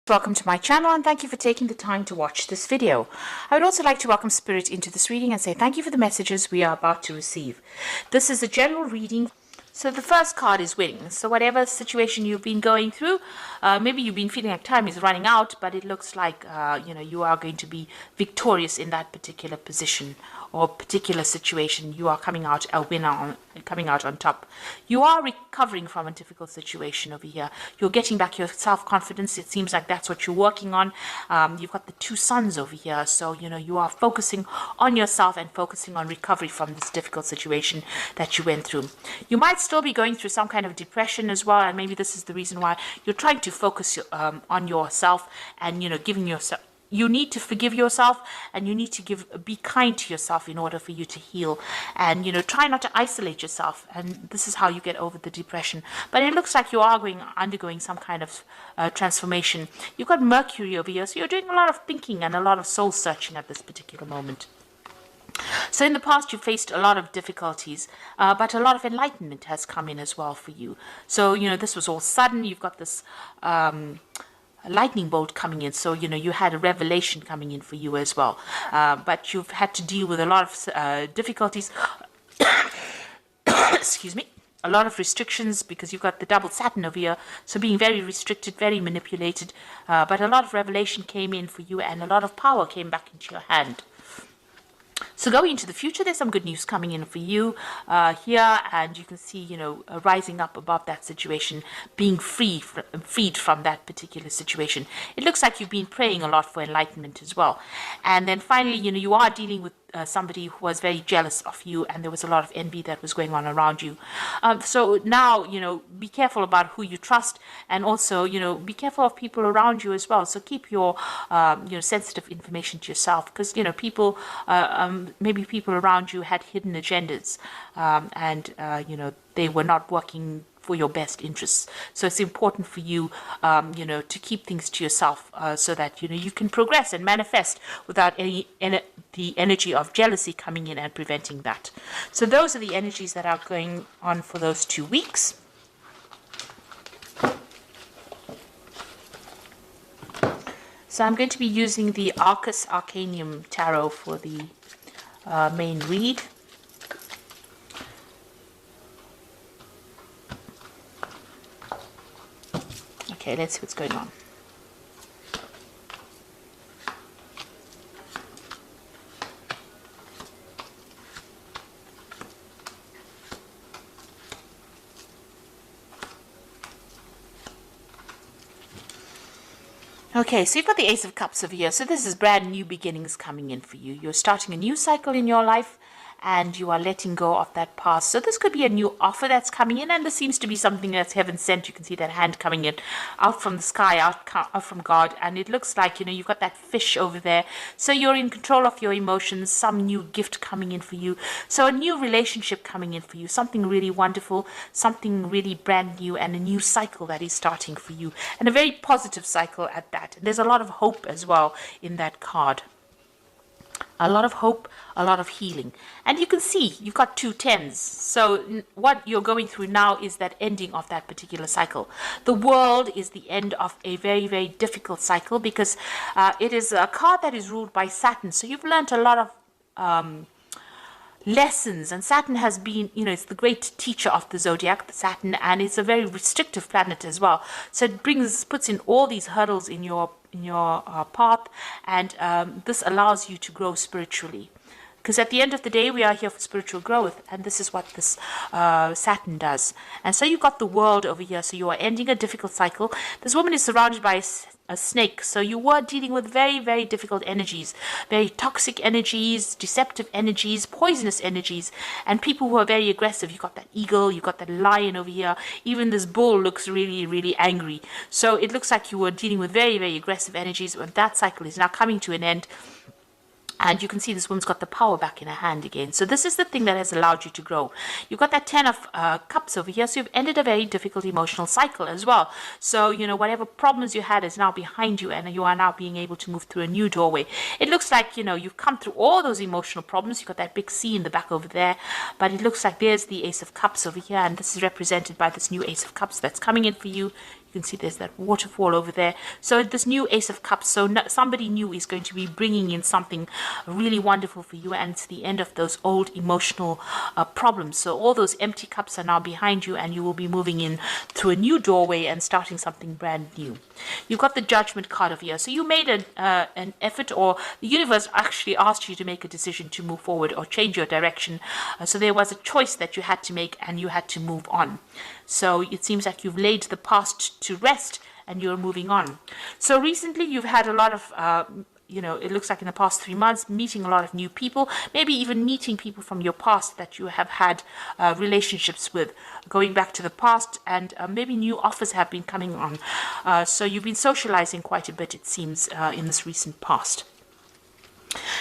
Welcome to my channel and thank you for taking the time to watch this video. I would also like to welcome Spirit into this reading and say thank you for the messages we are about to receive. This is a general reading. So the first card is winning. So whatever situation you've been going through, maybe you've been feeling like time is running out, but it looks like you are going to be victorious in that particular position or particular situation. You are coming out a winner, coming out on top. You are recovering from a difficult situation over here. You're getting back your self-confidence. It seems like that's what you're working on. You've got the two suns over here, so you are focusing on yourself and focusing on recovery from this difficult situation that you went through. You might still be going through some kind of depression as well, and maybe this is the reason why you're trying to focus on yourself and giving yourself. You need to forgive yourself, and you need to be kind to yourself in order for you to heal. And try not to isolate yourself. And this is how you get over the depression. But it looks like you are undergoing some kind of transformation. You've got Mercury over here, so you're doing a lot of thinking and a lot of soul searching at this particular moment. So in the past, you faced a lot of difficulties, but a lot of enlightenment has come in as well for you. So this was all sudden. You've got this lightning bolt coming in, so you had a revelation coming in for you as well, but you've had to deal with a lot of difficulties excuse me, a lot of restrictions, because you've got the double Saturn over here, so being very restricted, very manipulated, but a lot of revelation came in for you and a lot of power came back into your hand. So going into the future, there's some good news coming in for you here, and you can see, rising up above that situation, being freed from that particular situation. It looks like you've been praying a lot for enlightenment as well. And then finally, you are dealing with somebody who was very jealous of you, and there was a lot of envy that was going on around you. So now, be careful about who you trust, and also, be careful of people around you as well. So keep your, sensitive information to yourself, because, people, maybe people around you had hidden agendas, and, they were not working for your best interests. So it's important for you, to keep things to yourself, so that, you can progress and manifest without the energy of jealousy coming in and preventing that. So those are the energies that are going on for those 2 weeks. So I'm going to be using the Arcus Arcanium Tarot for the main read. Okay, let's see what's going on. Okay, so you've got the Ace of Cups over here. So this is brand new beginnings coming in for you. You're starting a new cycle in your life, and you are letting go of that past. So this could be a new offer that's coming in, and this seems to be something that's heaven sent. You can see that hand coming in out from the sky, out from God, and it looks like you've got that fish over there. So you're in control of your emotions, some new gift coming in for you. So a new relationship coming in for you, something really wonderful, something really brand new, and a new cycle that is starting for you, and a very positive cycle at that. And there's a lot of hope as well in that card. A lot of hope, a lot of healing. And you can see you've got 2 10s. So what you're going through now is that ending of that particular cycle. The world is the end of a very, very difficult cycle, because it is a card that is ruled by Saturn. So you've learned a lot of lessons, and Saturn has been, it's the great teacher of the zodiac, the Saturn, and it's a very restrictive planet as well. So it puts in all these hurdles in your path, and this allows you to grow spiritually, because at the end of the day, we are here for spiritual growth, and this is what this Saturn does. And so you've got the world over here, so you are ending a difficult cycle. This woman is surrounded by a snake, so you were dealing with very, very difficult energies, very toxic energies, deceptive energies, poisonous energies, and people who are very aggressive. You've got that eagle, you've got that lion over here, even this bull looks really, really angry. So it looks like you were dealing with very, very aggressive energies, and that cycle is now coming to an end. And you can see this woman's got the power back in her hand again. So this is the thing that has allowed you to grow. You've got that 10 of Cups over here. So you've ended a very difficult emotional cycle as well. So, whatever problems you had is now behind you, and you are now being able to move through a new doorway. It looks like, you've come through all those emotional problems. You've got that big C in the back over there. But it looks like there's the Ace of Cups over here. And this is represented by this new Ace of Cups that's coming in for you. You can see there's that waterfall over there. So this new Ace of Cups, so somebody new is going to be bringing in something really wonderful for you, and it's the end of those old emotional problems. So all those empty cups are now behind you, and you will be moving in through a new doorway and starting something brand new. You've got the Judgment card over here. So you made an effort, or the universe actually asked you to make a decision to move forward or change your direction. So there was a choice that you had to make, and you had to move on. So it seems like you've laid the past to rest and you're moving on. So recently you've had a lot of, it looks like in the past 3 months, meeting a lot of new people, maybe even meeting people from your past that you have had relationships with, going back to the past, and maybe new offers have been coming on. So you've been socializing quite a bit, it seems, in this recent past.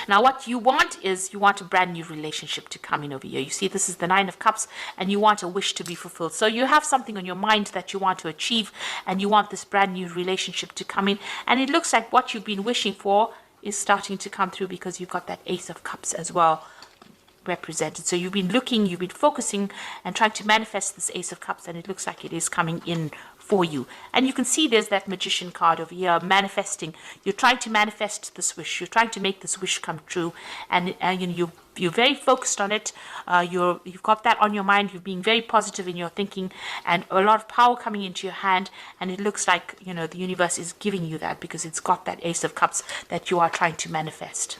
Now, what you want is you want a brand new relationship to come in over here. You see, this is the Nine of Cups, and you want a wish to be fulfilled. So you have something on your mind that you want to achieve, and you want this brand new relationship to come in. And it looks like what you've been wishing for is starting to come through, because you've got that Ace of Cups as well represented. So you've been looking, you've been focusing and trying to manifest this Ace of Cups, and it looks like it is coming in for you. And you can see there's that Magician card over here, manifesting. You're trying to manifest this wish. You're trying to make this wish come true, and you're very focused on it. You've got that on your mind. You're being very positive in your thinking, and a lot of power coming into your hand. And it looks like the universe is giving you that, because it's got that Ace of Cups that you are trying to manifest.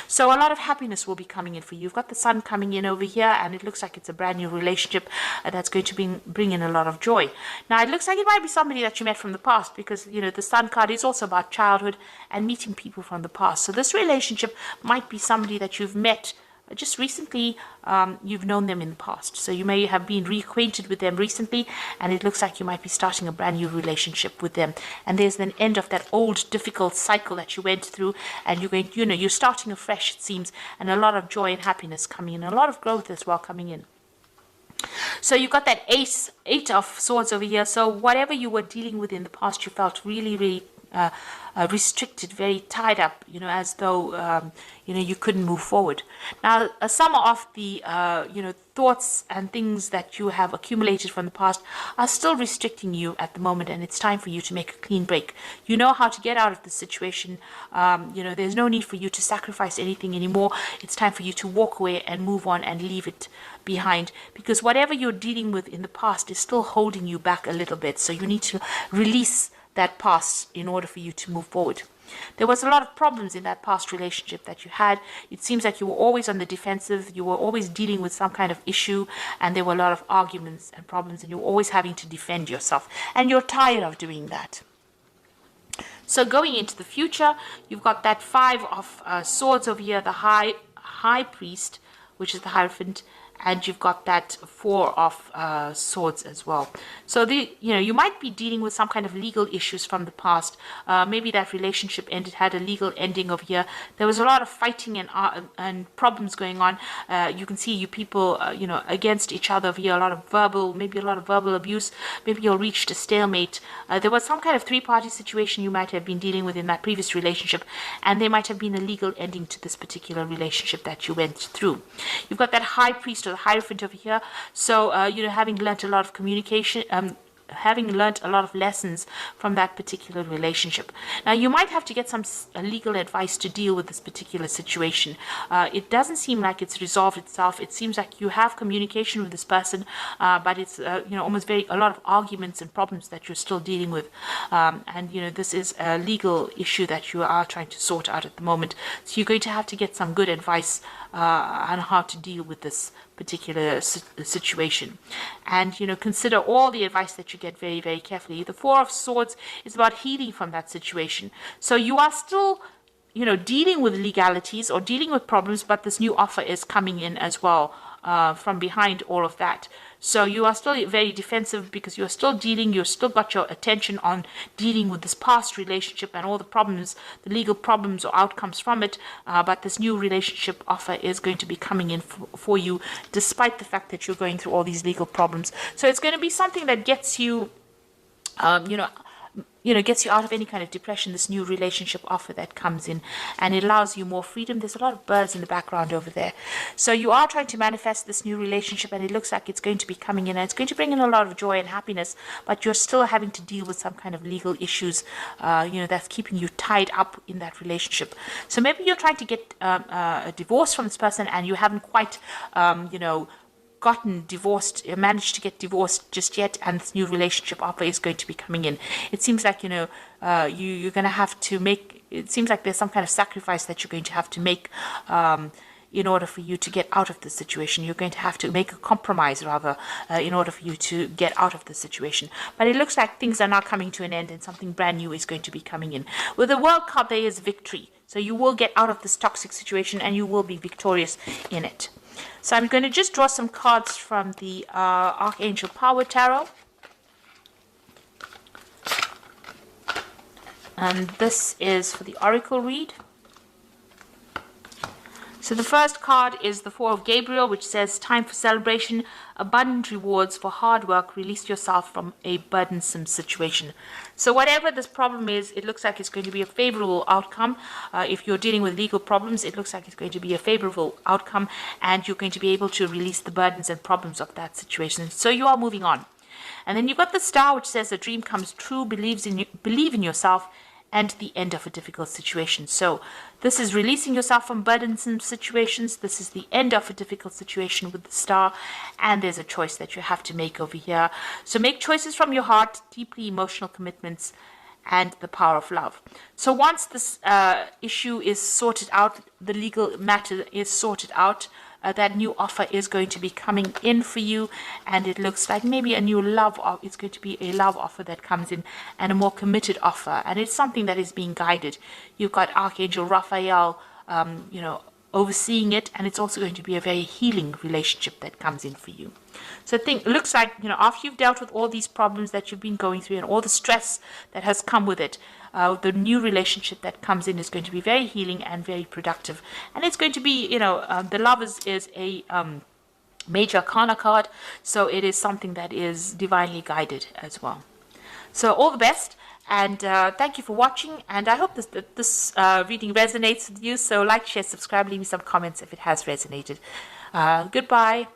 So a lot of happiness will be coming in for you. You've got the Sun coming in over here, and it looks like it's a brand new relationship that's going to bring in a lot of joy. Now, it looks like it might be somebody that you met from the past, because, the Sun card is also about childhood and meeting people from the past. So this relationship might be somebody that you've met just recently. You've known them in the past, so you may have been reacquainted with them recently, and it looks like you might be starting a brand new relationship with them. And there's an end of that old difficult cycle that you went through, and you're going, you're starting afresh, it seems, and a lot of joy and happiness coming in, a lot of growth as well coming in. So you've got that Eight of Swords over here. So whatever you were dealing with in the past, you felt really, really restricted, very tied up, as though you couldn't move forward. Now, some of the thoughts and things that you have accumulated from the past are still restricting you at the moment, and it's time for you to make a clean break. You know how to get out of the situation. There's no need for you to sacrifice anything anymore. It's time for you to walk away and move on and leave it behind, because whatever you're dealing with in the past is still holding you back a little bit. So you need to release that past in order for you to move forward. There was a lot of problems in that past relationship that you had. It seems like you were always on the defensive. You were always dealing with some kind of issue, and there were a lot of arguments and problems, and you were always having to defend yourself, and you're tired of doing that. So going into the future, you've got that Five of Swords over here, the High Priest, which is the Hierophant, and you've got that Four of Swords as well. So you might be dealing with some kind of legal issues from the past. Maybe that relationship had a legal ending over here. There was a lot of fighting and problems going on. You can see you people, against each other over here. A lot of verbal abuse. Maybe you reached a stalemate. There was some kind of three-party situation you might have been dealing with in that previous relationship, and there might have been a legal ending to this particular relationship that you went through. You've got that High Priest, the Hierophant over here. So having learnt a lot of communication, having learnt a lot of lessons from that particular relationship. Now, you might have to get some legal advice to deal with this particular situation. It doesn't seem like it's resolved itself. It seems like you have communication with this person, but it's almost a lot of arguments and problems that you're still dealing with. And this is a legal issue that you are trying to sort out at the moment. So you're going to have to get some good advice on how to deal with this particular situation, and consider all the advice that you get very, very carefully. The Four of Swords is about healing from that situation. So you are still dealing with legalities or dealing with problems, but this new offer is coming in as well from behind all of that. So you are still very defensive, because you're still got your attention on dealing with this past relationship and all the problems, the legal problems or outcomes from it. But this new relationship offer is going to be coming in for you, despite the fact that you're going through all these legal problems. So it's going to be something that gets you, gets you out of any kind of depression, this new relationship offer that comes in, and it allows you more freedom. There's a lot of birds in the background over there. So you are trying to manifest this new relationship, and it looks like it's going to be coming in, and it's going to bring in a lot of joy and happiness, but you're still having to deal with some kind of legal issues, that's keeping you tied up in that relationship. So maybe you're trying to get a divorce from this person, and you haven't quite, gotten divorced, managed to get divorced just yet, and this new relationship offer is going to be coming in. It seems like you're going to have to make. It seems like there's some kind of sacrifice that you're going to have to make in order for you to get out of the situation. You're going to have to make a compromise, rather, in order for you to get out of the situation. But it looks like things are now coming to an end, and something brand new is going to be coming in. With the World card, there is victory. So you will get out of this toxic situation, and you will be victorious in it. So I'm going to just draw some cards from the Archangel Power Tarot. And this is for the Oracle read. So the first card is the Four of Gabriel, which says, time for celebration, abundant rewards for hard work, release yourself from a burdensome situation. So whatever this problem is, it looks like it's going to be a favorable outcome. If you're dealing with legal problems, it looks like it's going to be a favorable outcome, and you're going to be able to release the burdens and problems of that situation. So you are moving on. And then you've got the Star, which says, a dream comes true, believe in yourself, and the end of a difficult situation. So this is releasing yourself from burdensome situations. This is the end of a difficult situation with the Star, and there's a choice that you have to make over here. So make choices from your heart, deeply emotional commitments, and the power of love. So once this issue is sorted out, the legal matter is sorted out, that new offer is going to be coming in for you, and it looks like maybe a new love. It's going to be a love offer that comes in, and a more committed offer, and it's something that is being guided. You've got Archangel Raphael, overseeing it, and it's also going to be a very healing relationship that comes in for you. So it looks like, after you've dealt with all these problems that you've been going through and all the stress that has come with it, the new relationship that comes in is going to be very healing and very productive. And it's going to be, the Lovers is a major arcana card, so it is something that is divinely guided as well. So all the best, and thank you for watching, and I hope this reading resonates with you. So like, share, subscribe, leave me some comments if it has resonated. Goodbye.